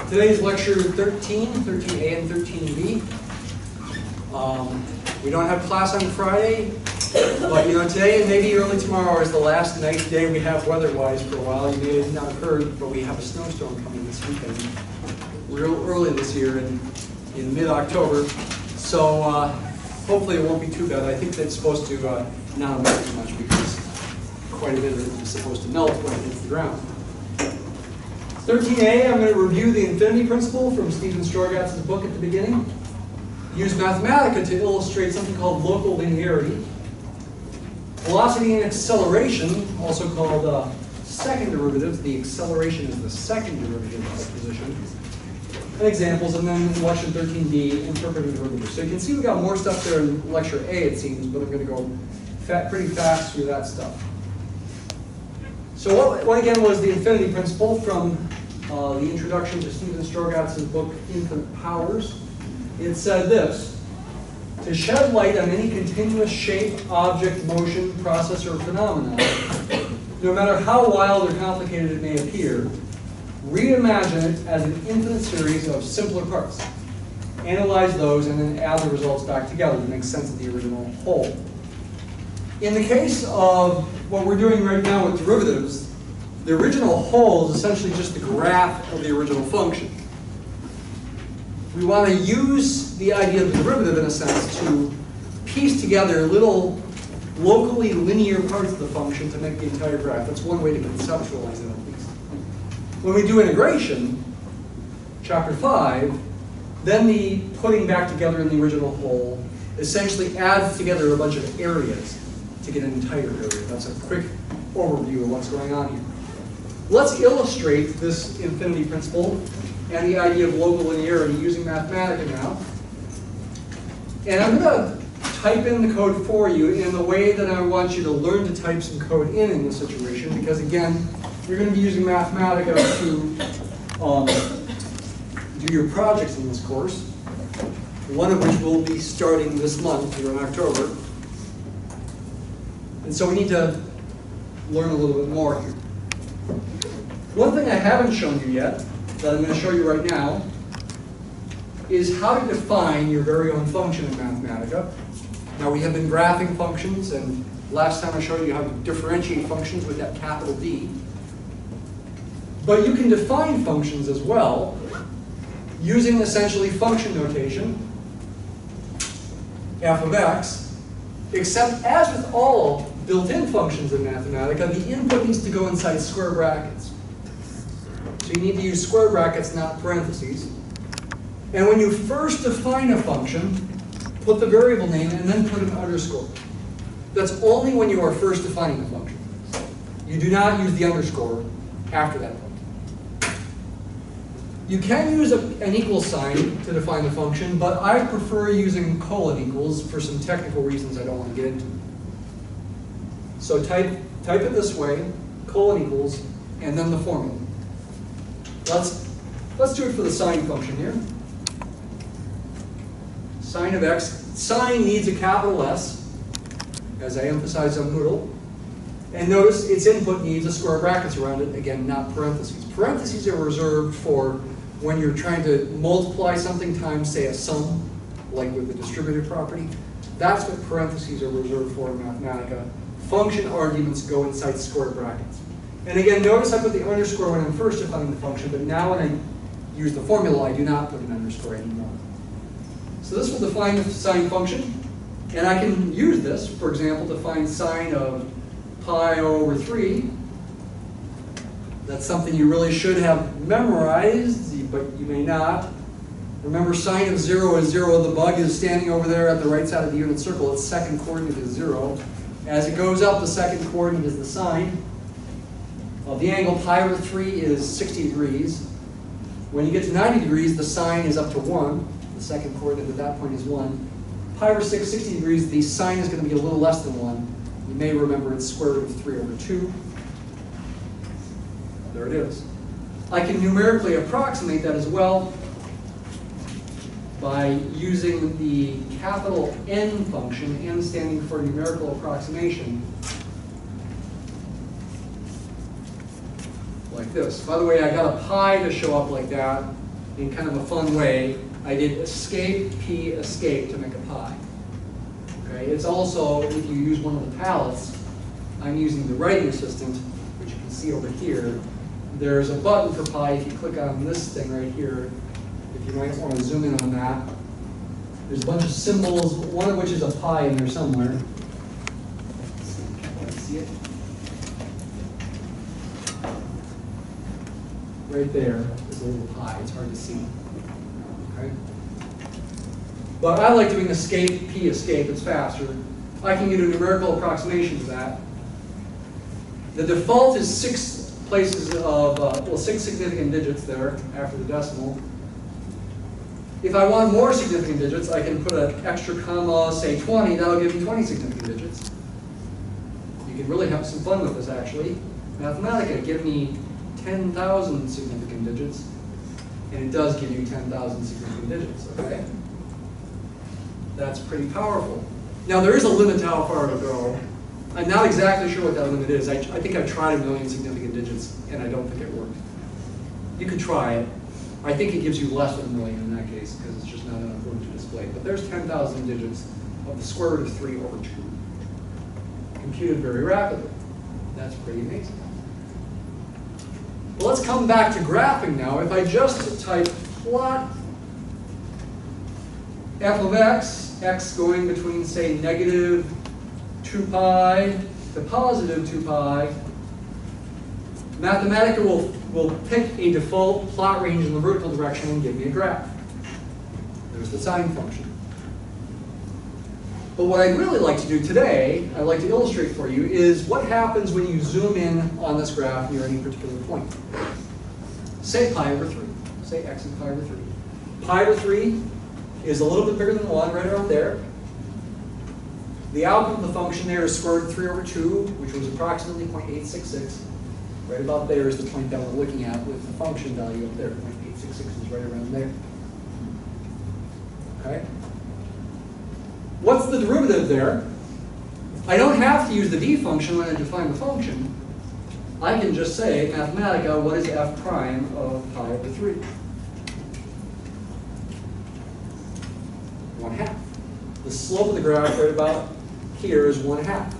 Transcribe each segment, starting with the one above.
Today's lecture 13, 13A and 13B. We don't have class on Friday, but today and maybe early tomorrow is the last nice day we have weather-wise for a while. You may not have heard, but we have a snowstorm coming this weekend, real early this year in mid-October. So hopefully it won't be too bad. I think that's supposed to not melt too much because quite a bit of it is supposed to melt when it hits the ground. 13A, I'm going to review the infinity principle from Strogatz's book at the beginning. Use Mathematica to illustrate something called local linearity. Velocity and acceleration, also called second derivatives. The acceleration is the second derivative of position. And examples, and then in lecture 13B, interpreting derivatives. So you can see we got more stuff there in lecture A, it seems, but I'm going to go pretty fast through that stuff. So what again was the infinity principle from the introduction to Strogatz's book, Infinite Powers? It said this: to shed light on any continuous shape, object, motion, process, or phenomenon, no matter how wild or complicated it may appear, reimagine it as an infinite series of simpler parts. Analyze those and then add the results back together to make sense of the original whole. In the case of what we're doing right now with derivatives, the original whole is essentially just the graph of the original function. We want to use the idea of the derivative, in a sense, to piece together little locally linear parts of the function to make the entire graph. That's one way to conceptualize it, at least. When we do integration, chapter 5, then the putting back together in the original whole essentially adds together a bunch of areas to get an entire area. That's a quick overview of what's going on here. Let's illustrate this infinity principle and the idea of local linearity using Mathematica now. And I'm going to type in the code for you in the way that I want you to learn to type some code in this situation, because again, you're going to be using Mathematica to do your projects in this course, one of which will be starting this month here in October. And so we need to learn a little bit more here. One thing I haven't shown you yet, that I'm going to show you right now, is how to define your very own function in Mathematica. Now we have been graphing functions, and last time I showed you how to differentiate functions with that capital D. But you can define functions as well using essentially function notation, f of x, except as with all built-in functions in Mathematica, the input needs to go inside square brackets. So you need to use square brackets, not parentheses. And when you first define a function, put the variable name and then put an underscore. That's only when you are first defining the function. You do not use the underscore after that point. You can use an equal sign to define the function, but I prefer using colon equals for some technical reasons I don't want to get into. So type it this way, colon equals, and then the formula. Let's do it for the sine function here. Sine of x. Sine needs a capital S, as I emphasized on Moodle. And notice its input needs a square brackets around it, again, not parentheses. Parentheses are reserved for when you're trying to multiply something times, say, a sum, like with the distributive property. That's what parentheses are reserved for in Mathematica. Function arguments go inside square brackets. And again, notice I put the underscore when I'm first defining the function, but now when I use the formula, I do not put an underscore anymore. So this will define the sine function, and I can use this, for example, to find sine of pi over 3. That's something you really should have memorized, but you may not. Remember, sine of 0 is 0. The bug is standing over there at the right side of the unit circle. Its second coordinate is 0. As it goes up, the second coordinate is the sine. The angle pi over 3 is 60 degrees. When you get to 90 degrees, the sine is up to 1. The second coordinate at that point is 1. Pi over 6, 60 degrees, the sine is going to be a little less than 1. You may remember it's square root of 3 over 2. There it is. I can numerically approximate that as well by using the capital N function, N standing for numerical approximation, like this. By the way, I got a pi to show up like that. in kind of a fun way. I did escape, P, escape to make a pi. Okay? It's also, if you use one of the palettes, I'm using the writing assistant, which you can see over here. There's a button for pi. If you click on this thing right here, if you might want to zoom in on that, there's a bunch of symbols, one of which is a pi in there somewhere. Can't quite see it. Right there is a little pi. It's hard to see. Okay? But I like doing escape, P escape. It's faster. I can get a numerical approximation to that. The default is 6 places of, 6 significant digits there after the decimal. If I want more significant digits, I can put an extra comma, say 20. That'll give me 20 significant digits. You can really have some fun with this, actually. Mathematica, give me 10,000 significant digits, and it does give you 10,000 significant digits, okay? That's pretty powerful. Now, there is a limit to how far it'll go. I'm not exactly sure what that limit is. I think I've tried 1 million significant digits, and I don't think it worked. You could try it. I think it gives you less than 1 million in that case, because it's just not enough room to display. But there's 10,000 digits of the square root of 3 over 2. Computed very rapidly. That's pretty amazing. Well, let's come back to graphing now. If I just type plot f of x going between, say, negative 2 pi to positive 2 pi, Mathematica will pick a default plot range in the vertical direction and give me a graph. There's the sine function. But what I'd really like to do today, I'd like to illustrate for you, is what happens when you zoom in on this graph near any particular point. Say pi over 3. Say x is pi over 3. Pi over 3 is a little bit bigger than 1, right around there. The output of the function there is square root of 3 over 2, which was approximately 0.866. Right about there is the point that we're looking at with the function value up there. 0.866 is right around there. Okay? What's the derivative there? I don't have to use the d function when I define the function. I can just say, Mathematica, what is f prime of pi over 3? 1/2. The slope of the graph right about here is 1/2.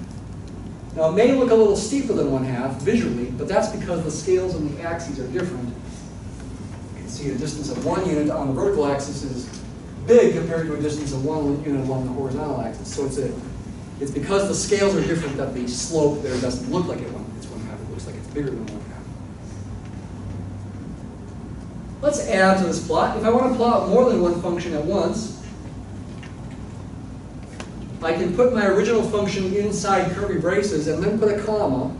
Now, it may look a little steeper than 1/2 visually, but that's because the scales and the axes are different. You can see a distance of 1 unit on the vertical axis is big compared to a distance of 1 unit along the horizontal axis. So it's because the scales are different that the slope there doesn't look like it's 1/2. It looks like it's bigger than 1/2. Let's add to this plot. If I want to plot more than one function at once, I can put my original function inside curly braces and then put a comma,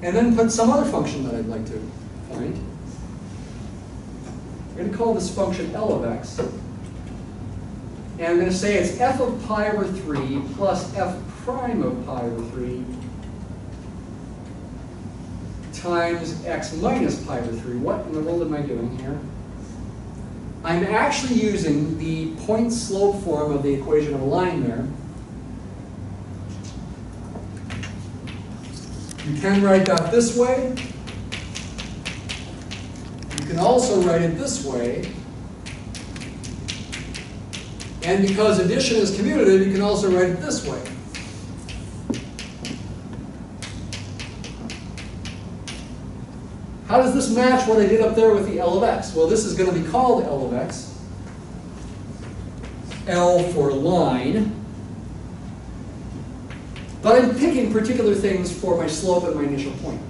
and then put some other function that I'd like to find. I'm going to call this function L of x. And I'm going to say it's f of pi over 3 plus f prime of pi over 3 times x minus pi over 3. What in the world am I doing here? I'm actually using the point slope form of the equation of a line there. You can write that this way. You can also write it this way. And because addition is commutative, you can also write it this way. How does this match what I did up there with the L of x? Well, this is going to be called L of x. L for line. But I'm picking particular things for my slope at my initial point.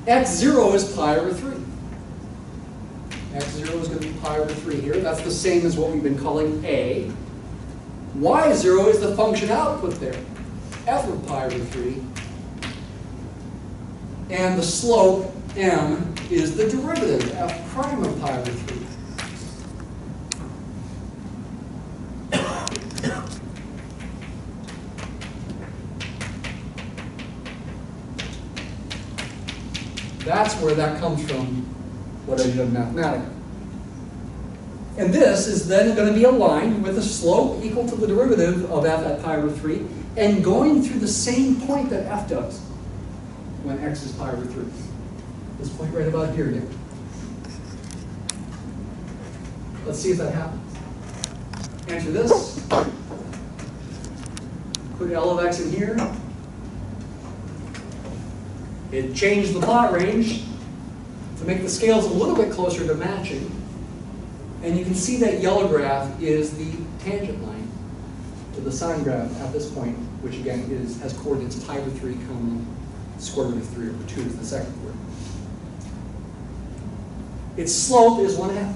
x0 is pi over 3. x0 is going to be pi over 3 here. That's the same as what we've been calling a. y0 is the function output there, f of pi over 3. And the slope, m, is the derivative, f prime of pi over 3. That's where that comes from, what I did in Mathematica. And this is then going to be a line with a slope equal to the derivative of f at pi over 3, and going through the same point that f does when x is pi over 3. This point right about here again. Let's see if that happens. Enter this. Put L of x in here. It changed the plot range to make the scales a little bit closer to matching. And you can see that yellow graph is the tangent line to the sine graph at this point, which again has coordinates pi over 3, square root of 3 over 2 is the second word. Its slope is 1/2.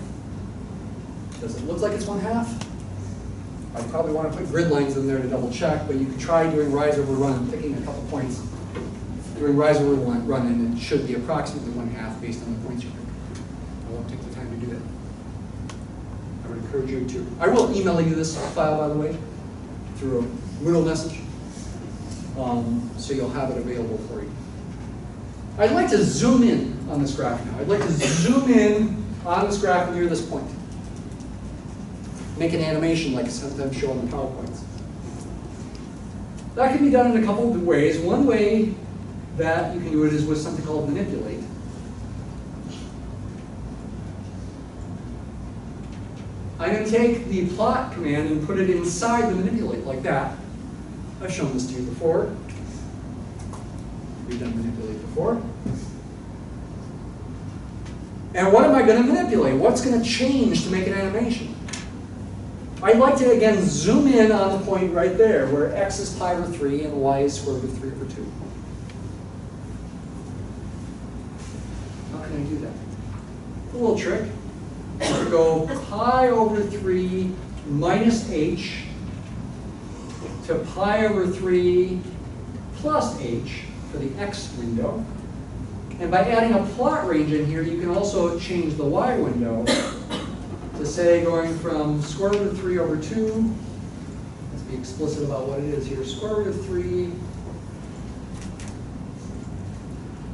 Does it look like it's 1/2? I probably want to put grid lines in there to double check, but you can try doing rise over run, picking a couple points, doing rise over run, and it should be approximately 1/2 based on the points you pick. I won't take the time to do that. I would encourage you to. I will email you this file, by the way, through a Moodle message, so you'll have it available for you. I'd like to zoom in on this graph now. I'd like to zoom in on this graph near this point. Make an animation like I sometimes show on the PowerPoints. That can be done in a couple of ways. One way that you can do it is with something called manipulate. I'm going to take the plot command and put it inside the manipulate like that. I've shown this to you before. We've done manipulate before. And what am I going to manipulate? What's going to change to make an animation? I'd like to, again, zoom in on the point right there where x is pi over 3 and y is square root of 3 over 2. How can I do that? A little trick. We go pi over 3 minus h to pi over 3 plus h for the x window. And by adding a plot range in here, you can also change the y window to say going from square root of 3 over 2, let's be explicit about what it is here, square root of 3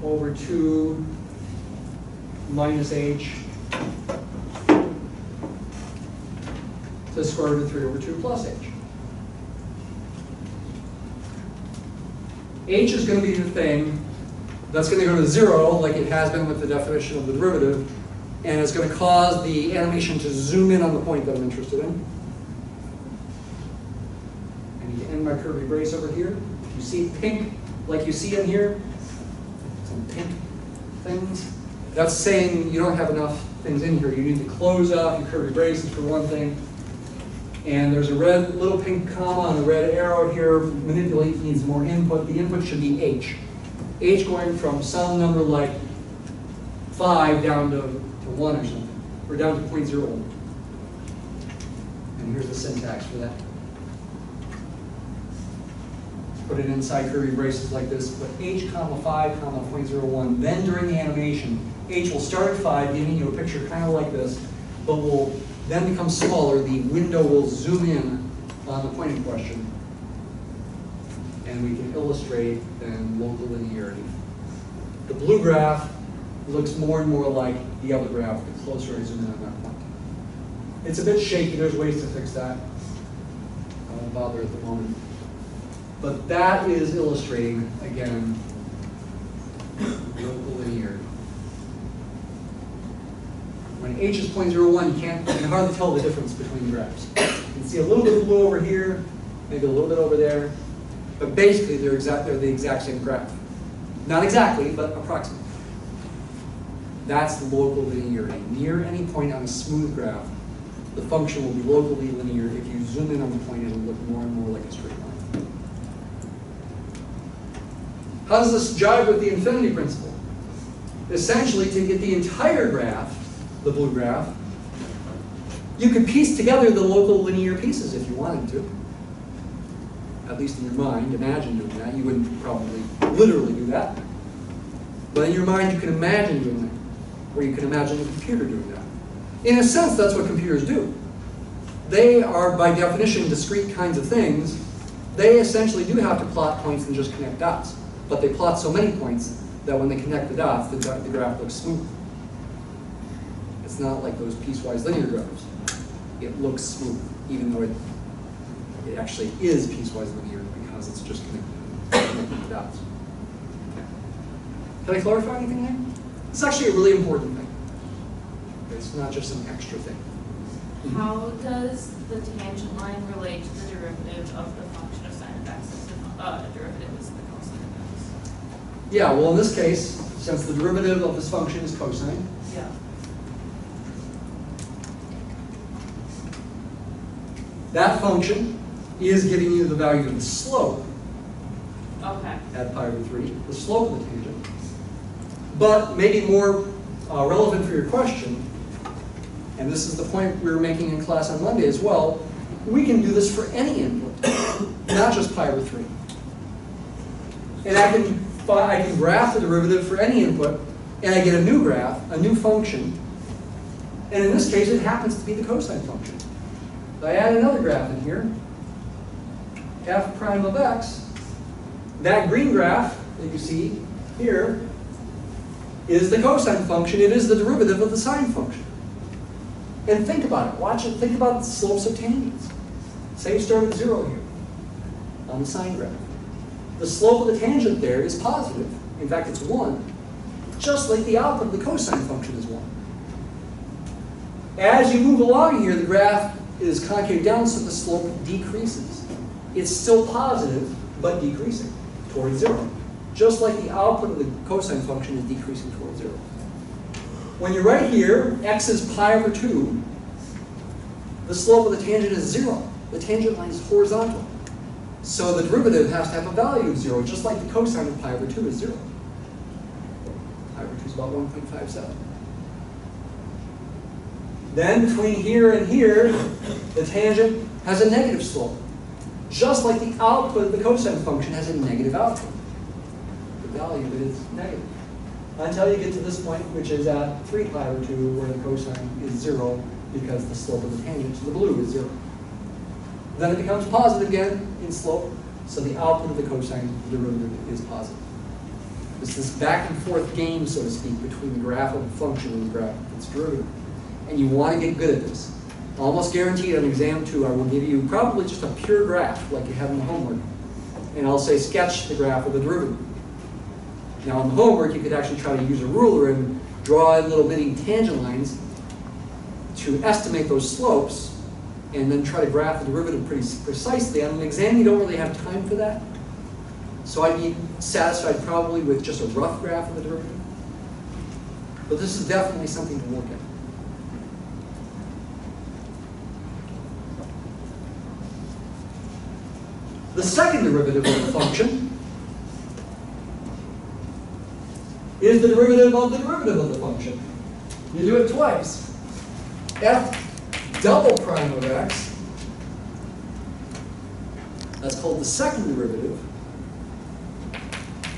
over 2 minus h to square root of 3 over 2 plus h. H is going to be the thing that's going to go to 0 like it has been with the definition of the derivative, and it's going to cause the animation to zoom in on the point that I'm interested in. I need to end my curvy brace over here. You see pink, like you see in here, some pink things. That's saying you don't have enough things in here. You need to close off your curvy braces for one thing. And there's a red little pink comma and a red arrow here. Manipulate needs more input. The input should be h. H going from some number like 5 down to 1 or something, or down to 0.01. And here's the syntax for that. Put it inside curvy braces like this. Put h comma 5 comma 0.01. Then during the animation, h will start at 5, giving you a picture kind of like this, but will then become smaller. The window will zoom in on the point in question, and we can illustrate then local linearity. The blue graph looks more and more like the other graph the closer I zoom in on that point. It's a bit shaky. There's ways to fix that. I won't bother at the moment. But that is illustrating, again, local linearity. When h is 0.01, you can hardly tell the difference between graphs. You can see a little bit of blue over here, maybe a little bit over there, but basically they're the exact same graph. Not exactly, but approximately. That's the local linearity. Near any point on a smooth graph, the function will be locally linear. If you zoom in on the point, it'll look more and more like a straight line. How does this jive with the infinity principle? Essentially, to get the entire graph, the blue graph, you could piece together the local linear pieces if you wanted to. At least in your mind, imagine doing that. You wouldn't probably literally do that. But in your mind, you can imagine doing that. Or you can imagine a computer doing that. In a sense, that's what computers do. They are, by definition, discrete kinds of things. They essentially do have to plot points and just connect dots. But they plot so many points that when they connect the dots, the graph looks smooth. It's not like those piecewise linear graphs. It looks smooth, even though it actually is piecewise linear because it's just connecting the dots. Can I clarify anything there? It's actually a really important thing. It's not just some extra thing. How does the tangent line relate to the derivative of the function of sine of x if the derivative is the cosine of x? Yeah, well in this case, since the derivative of this function is cosine, Yeah. that function is giving you the value of the slope Okay. at pi over 3, the slope of the tangent. But maybe more relevant for your question, and this is the point we were making in class on Monday as well, we can do this for any input, not just pi over 3. And I can graph the derivative for any input, and I get a new graph, a new function, and in this case it happens to be the cosine function. So I add another graph in here, f prime of x. That green graph that you see here is the cosine function. It is the derivative of the sine function. And think about it. Watch it. Think about the slopes of tangents. Say you start at 0 here on the sine graph. The slope of the tangent there is positive. In fact, it's 1. Just like the output of the cosine function is 1. As you move along here, the graph is concave down, so the slope decreases. It's still positive, but decreasing towards 0. Just like the output of the cosine function is decreasing towards 0. When you're right here, x is pi over 2, the slope of the tangent is 0. The tangent line is horizontal. So the derivative has to have a value of 0, just like the cosine of pi over 2 is 0. Pi over 2 is about 1.57. Then between here and here, the tangent has a negative slope. Just like the output of the cosine function has a negative output. The value of it is negative. Until you get to this point, which is at 3 pi over 2, where the cosine is 0, because the slope of the tangent to the blue is 0. Then it becomes positive again in slope, so the output of the cosine derivative is positive. It's this back and forth game, so to speak, between the graph of the function and the graph of its derivative. And you want to get good at this. Almost guaranteed on exam 2, I will give you probably just a pure graph, like you have in the homework. And I'll say, sketch the graph of the derivative. Now in the homework, you could actually try to use a ruler and draw in little bitty tangent lines to estimate those slopes, and then try to graph the derivative pretty precisely. On an exam, you don't really have time for that. So I'd be satisfied probably with just a rough graph of the derivative. But this is definitely something to look at. The second derivative of the function is the derivative of the function. You do it twice. F double prime of x, that's called the second derivative,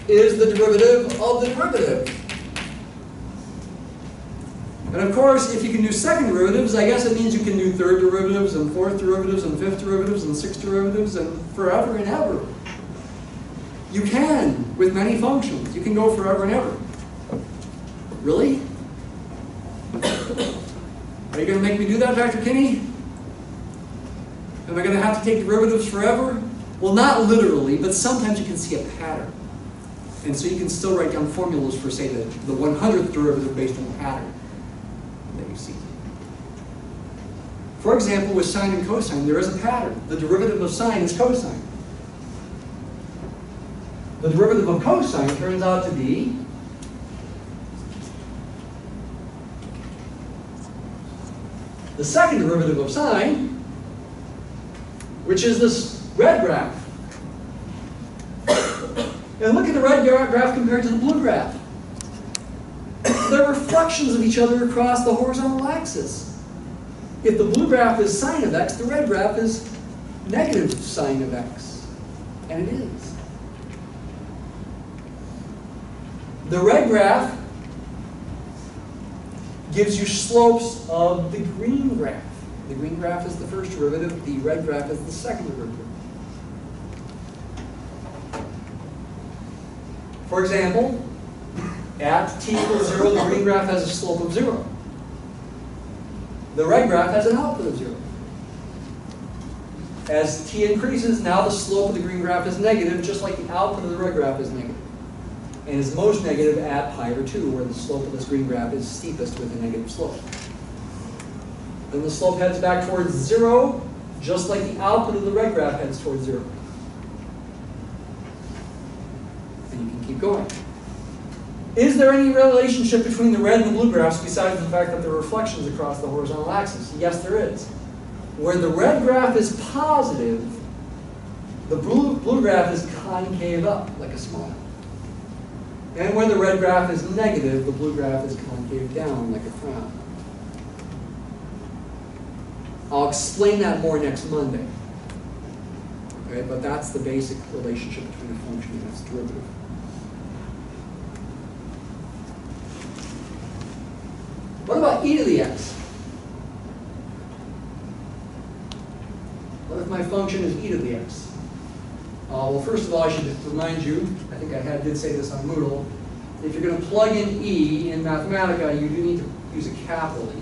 is the derivative of the derivative. And of course, if you can do second derivatives, I guess it means you can do third derivatives and fourth derivatives and fifth derivatives and sixth derivatives and forever and ever. You can with many functions. You can go forever and ever. Really? Are you going to make me do that, Dr. Kinney? Am I going to have to take derivatives forever? Well, not literally, but sometimes you can see a pattern. And so you can still write down formulas for, say, the 100th derivative based on the pattern that you see. For example, with sine and cosine, there is a pattern. The derivative of sine is cosine. The derivative of cosine turns out to be the second derivative of sine, which is this red graph. And look at the red graph compared to the blue graph. They're reflections of each other across the horizontal axis. If the blue graph is sine of x, the red graph is negative sine of x. And it is. The red graph gives you slopes of the green graph. The green graph is the first derivative, the red graph is the second derivative. For example, at t equals 0, the green graph has a slope of 0. The red graph has an output of 0. As t increases, now the slope of the green graph is negative, just like the output of the red graph is negative. And is most negative at pi over 2, where the slope of this green graph is steepest with a negative slope. Then the slope heads back towards 0, just like the output of the red graph heads towards 0. And you can keep going. Is there any relationship between the red and the blue graphs besides the fact that there are reflections across the horizontal axis? Yes, there is. Where the red graph is positive, the blue graph is concave up, like a smile. And where the red graph is negative, the blue graph is concave down, like a frown. I'll explain that more next Monday. Okay, but that's the basic relationship between a function and its derivative. What about e to the x? What if my function is e to the x? Well, first of all, I should remind you, I think I did say this on Moodle, if you're going to plug in e in Mathematica, you do need to use a capital E.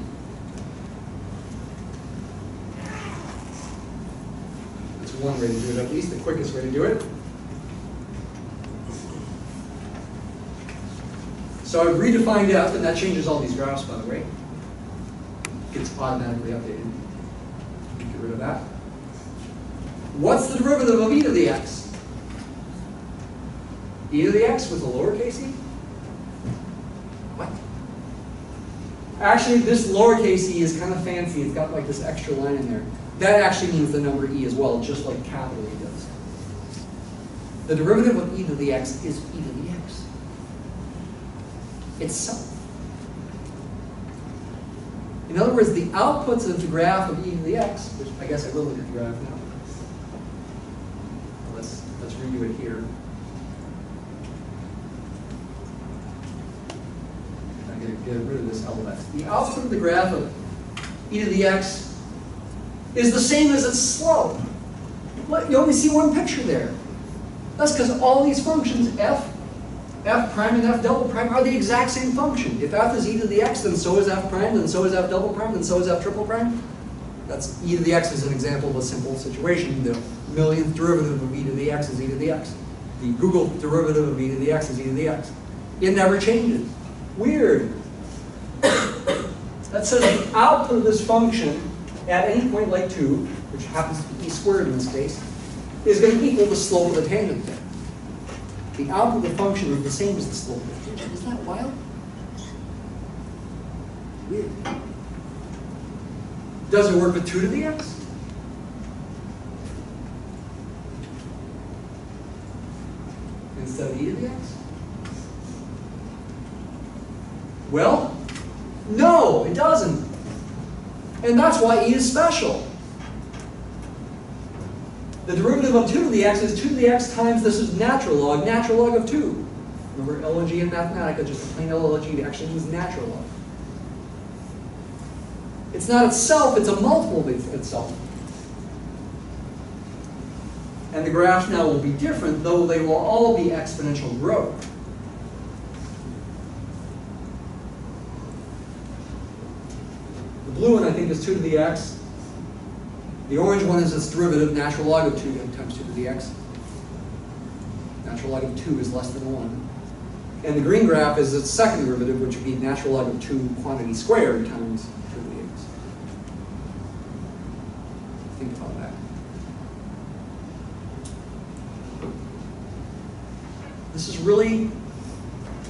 That's one way to do it, at least the quickest way to do it. So I've redefined f, and that changes all these graphs, by the way. It gets automatically updated. Get rid of that. What's the derivative of e to the x? E to the x with a lowercase e? What? Actually, this lowercase e is kind of fancy. It's got like this extra line in there. That actually means the number e as well, just like capital E does. The derivative of e to the x is e to the x itself. In other words, the outputs of the graph of e to the x, which I guess I will look at the graph now. Let's redo it here. I'm going to get rid of this LX. The output of the graph of e to the x is the same as its slope. You only see one picture there. That's because all these functions, f prime and f double prime, are the exact same function. If f is e to the x, then so is f prime, then so is f double prime, then so is f triple prime. That's e to the x is an example of a simple situation. The millionth derivative of e to the x is e to the x. The Google derivative of e to the x is e to the x. It never changes. Weird. That says the output of this function at any point like 2, which happens to be e squared in this case, is going to equal the slope of the tangent there. The output of the function is the same as the slope of the tangent. Isn't that wild? Weird. Does it work with 2 to the x? Instead of e to the x? Well, no, it doesn't. And that's why e is special. The derivative of 2 to the x is 2 to the x times, this is natural log of 2. Remember, LOG in Mathematica, just a plain LOG, it actually means natural log. It's not itself, it's a multiple of itself. And the graphs now will be different, though they will all be exponential growth. The blue one, I think, is 2 to the x. The orange one is its derivative, natural log of 2 times 2 to the x. Natural log of 2 is less than 1. And the green graph is its second derivative, which would be natural log of 2 quantity squared times 2 to the x. Think about that. This is really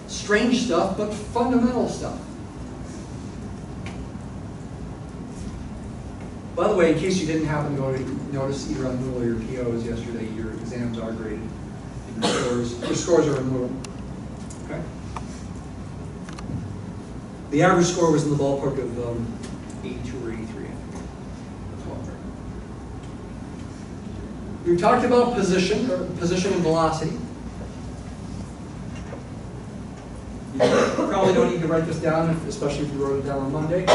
strange stuff, but fundamental stuff. By the way, in case you didn't happen to notice either on Moodle or your POs yesterday, your exams are graded. Your scores are in Moodle. Okay? The average score was in the ballpark of 82 or 83, I think. That's well right. We talked about position and velocity. You probably don't need to write this down, especially if you wrote it down on Monday.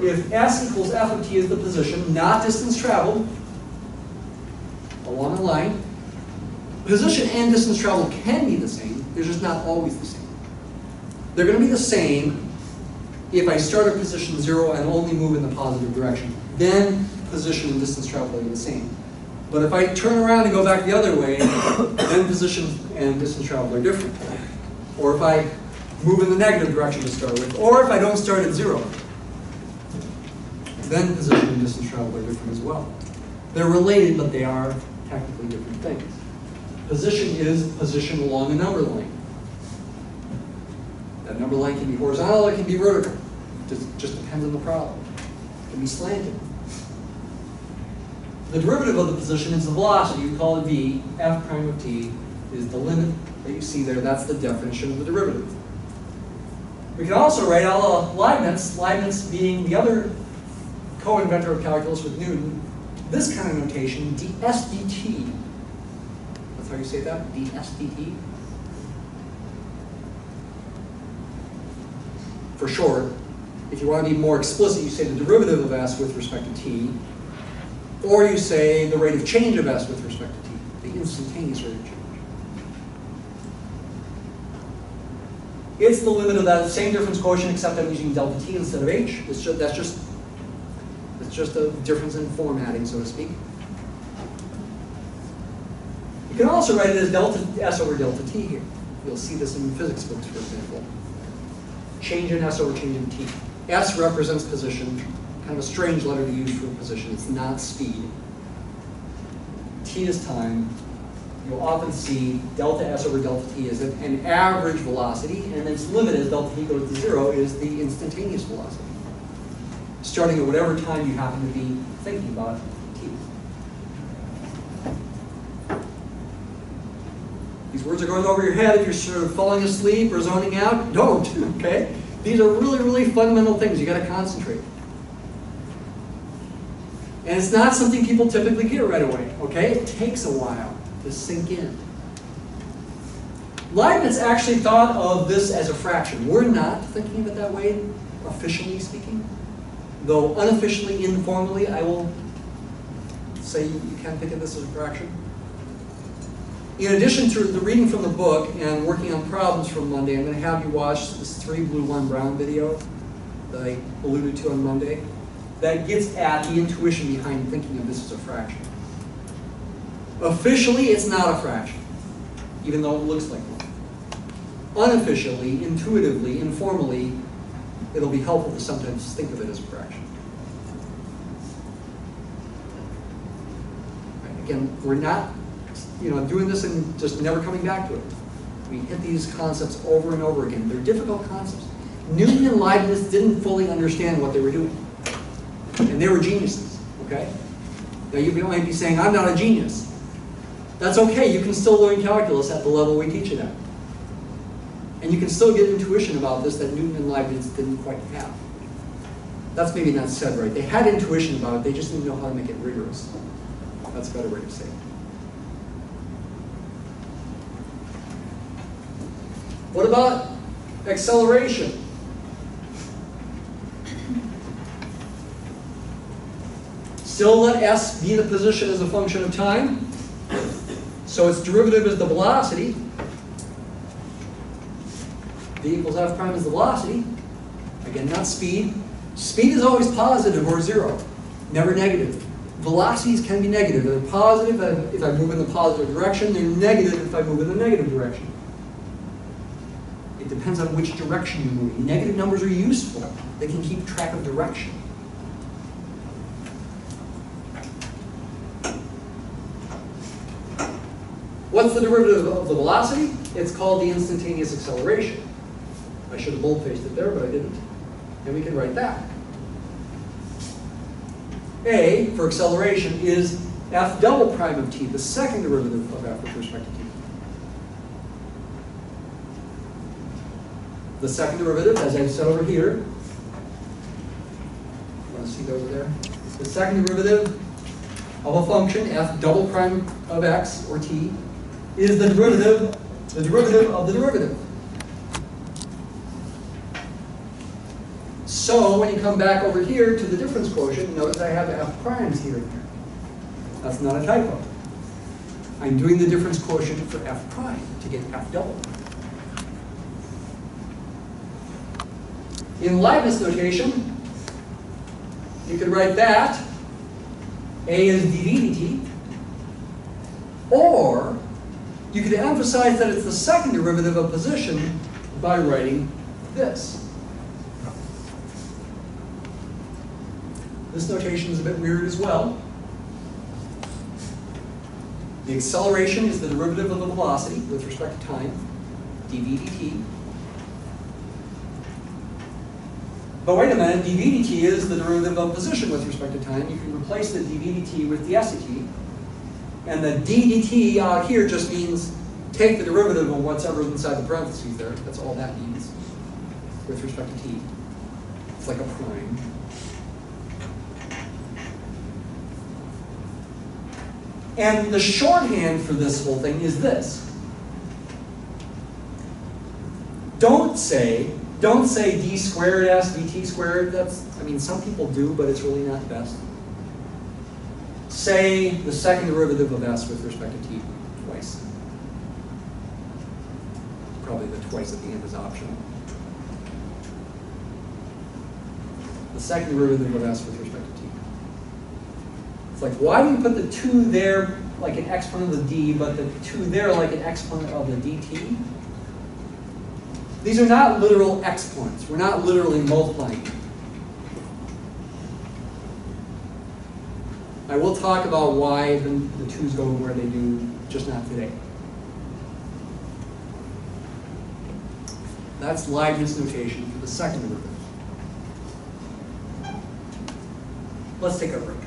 If s equals f of t is the position, not distance traveled, along a line, position and distance traveled can be the same. They're just not always the same. They're going to be the same if I start at position 0 and only move in the positive direction. Then position and distance traveled are the same. But if I turn around and go back the other way, then position and distance traveled are different. Or if I move in the negative direction to start with, or if I don't start at 0. then position and distance traveled are different as well. They're related, but they are technically different things. Position is position along a number line. That number line can be horizontal, it can be vertical. It just depends on the problem. It can be slanted. The derivative of the position is the velocity. We call it v. F prime of t is the limit that you see there. That's the definition of the derivative. We can also write out Leibniz, Leibniz being the other co-inventor of calculus with Newton, this kind of notation, ds dt. That's how you say that, ds dt. For short, if you want to be more explicit, you say the derivative of s with respect to t, or you say the rate of change of s with respect to t, the instantaneous rate of change. It's the limit of that same difference quotient, except I'm using delta t instead of h. That's just a difference in formatting, so to speak. You can also write it as delta s over delta t here. You'll see this in physics books, for example. Change in s over change in t. S represents position, kind of a strange letter to use for position. It's not speed. T is time. You'll often see delta s over delta t as an average velocity, and its limit as delta t goes to 0 is the instantaneous velocity, starting at whatever time you happen to be thinking about t. These words are going over your head. If you're sort of falling asleep or zoning out, don't, okay? These are really, really fundamental things. You got to concentrate. And it's not something people typically get right away, okay? It takes a while to sink in. Leibniz actually thought of this as a fraction. We're not thinking of it that way, officially speaking. Though unofficially, informally, I will say you can think of this as a fraction. In addition to the reading from the book and working on problems from Monday, I'm going to have you watch this 3 blue, 1 brown video that I alluded to on Monday. That gets at the intuition behind thinking of this as a fraction. Officially, it's not a fraction, even though it looks like one. Unofficially, intuitively, informally, it'll be helpful to sometimes think of it as a fraction. Right, again, we're not doing this and just never coming back to it. We hit these concepts over and over again. They're difficult concepts. Newton and Leibniz didn't fully understand what they were doing. And they were geniuses, okay? Now you might be saying, I'm not a genius. That's okay, you can still learn calculus at the level we teach it at. And you can still get intuition about this that Newton and Leibniz didn't quite have. That's maybe not said right. They had intuition about it, they just didn't know how to make it rigorous. That's a better way to say it. What about acceleration? Still let s be the position as a function of time. So its derivative is the velocity. V equals f prime is the velocity. Again, not speed. Speed is always positive or 0, never negative. Velocities can be negative. They're positive if I move in the positive direction. They're negative if I move in the negative direction. It depends on which direction you're moving. Negative numbers are useful. They can keep track of direction. What's the derivative of the velocity? It's called the instantaneous acceleration. I should have bold-faced it there, but I didn't. And we can write that. A, for acceleration, is f double prime of t, the second derivative of f with respect to t. The second derivative, as I said over here, you want to see those there? The second derivative of a function, f double prime of x, or t, is the derivative of the derivative. So when you come back over here to the difference quotient, notice I have f primes here and there. That's not a typo. I'm doing the difference quotient for f prime to get f double. In Leibniz notation, you could write that a is dv dt, or you could emphasize that it's the second derivative of position by writing this. This notation is a bit weird as well. The acceleration is the derivative of the velocity with respect to time, dv dt. But wait a minute, dv dt is the derivative of position with respect to time. You can replace the dv dt with the sdt. And the d dt out here just means take the derivative of whatever inside the parentheses there. That's all that means with respect to t. It's like a prime. And the shorthand for this whole thing is this. Don't say d squared s dt squared. That's, I mean, some people do, but it's really not best. Say the second derivative of s with respect to t twice. Probably the twice at the end is optional. The second derivative of s with respect to t. It's like, why do you put the 2 there like an exponent of the d, but the 2 there like an exponent of the dt? These are not literal exponents. We're not literally multiplying. I will talk about why the 2's go where they do, just not today. That's Leibniz notation for the second derivative. Let's take a break.